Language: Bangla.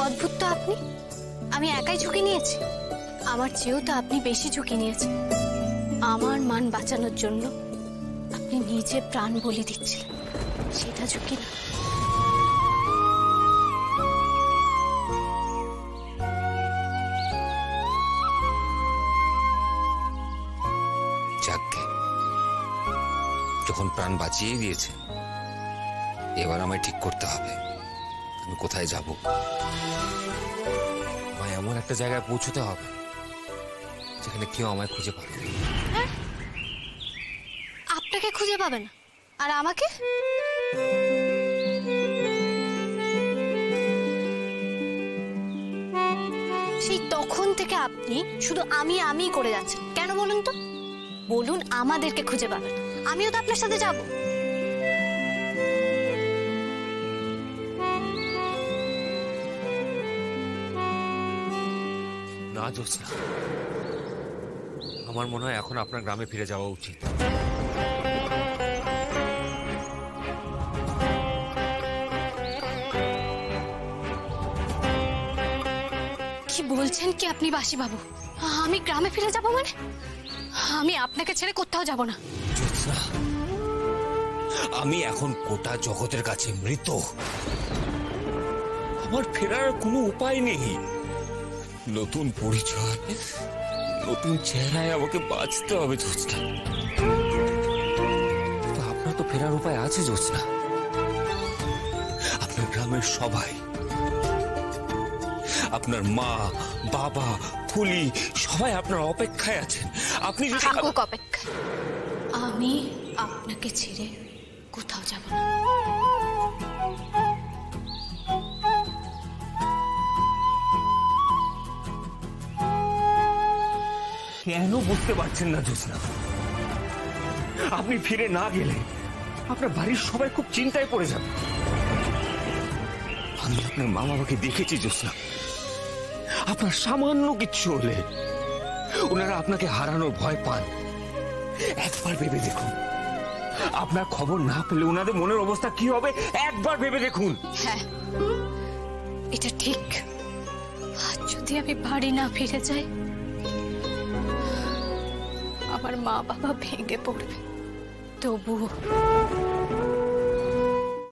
অদ্ভুত তো আপনি। আমি একাই ঝুঁকি নিয়েছি? আমার চেয়েও তো আপনি বেশি ঝুঁকি নিয়েছেন। আমার মান বাঁচানোর জন্য আপনি নিজে প্রাণ বলি দিচ্ছিলেন, সেটা ঝুঁকি না? যাকগে, যখন প্রাণ বাঁচিয়ে দিয়েছে এবার আমায় ঠিক করতে হবে আমি কোথায় যাব। আমায় এমন একটা জায়গায় পৌঁছতে হবে যেখানে কেউ আমায় খুঁজে পাবে। আপনাকে খুঁজে পাবে না, আর আমাকে? সেই তখন থেকে আপনি শুধু আমি আমি করে যাচ্ছেন কেন বলুন তো? বলুন আমাদেরকে খুঁজে পাবেন, আমিও তো আপনার সাথে যাব। না জ্যোৎস্না, আমার মনে হয় এখন আপনার গ্রামে ফিরে যাওয়া উচিত। কি বলছেন কি আপনি বাসি বাবু? আমি গ্রামে ফিরে যাব মানে? আমি আপনাকে ছেড়ে কোথাও যাব না। জ্যোৎস্না, আমি এখন গোটা জগতের কাছে মৃত। আমার ফেরার কোনো উপায় নেই। নতুন পরিচয়, নতুন চেহারায় আমাকে বাঁচতে হবে জ্যোৎস্না। আপনার তো ফেরার উপায় আছে জ্যোৎস্না। আপনার গ্রামের সবাই, আপনার মা, বাবা, ফুলি সবাই আপনার অপেক্ষায় আছেন। আপনি যদি অপেক্ষায়, আমি আপনাকে ছেড়ে কোথাও যাব না। কেন বুঝতে পারছেন না জ্যোৎস্না? আপনি ফিরে না গেলে আপনার বাড়ির সবাই খুব চিন্তায় পড়ে যাবে। আমি আপনার মা বাবাকে দেখেছি জ্যোৎস্না, আপনার সামান্য কিচ্ছু হলে ওনারা আপনাকে হারানোর ভয় পান। একবার ভেবে দেখুন, আপনার খবর না পেলে ওনাদের মনের অবস্থা কি হবে একবার ভেবে দেখুন। হ্যাঁ, এটা ঠিক। আজ যদি আমি বাড়ি না ফিরে যাই, আমার মা বাবা ভেঙে পড়বে। তবুও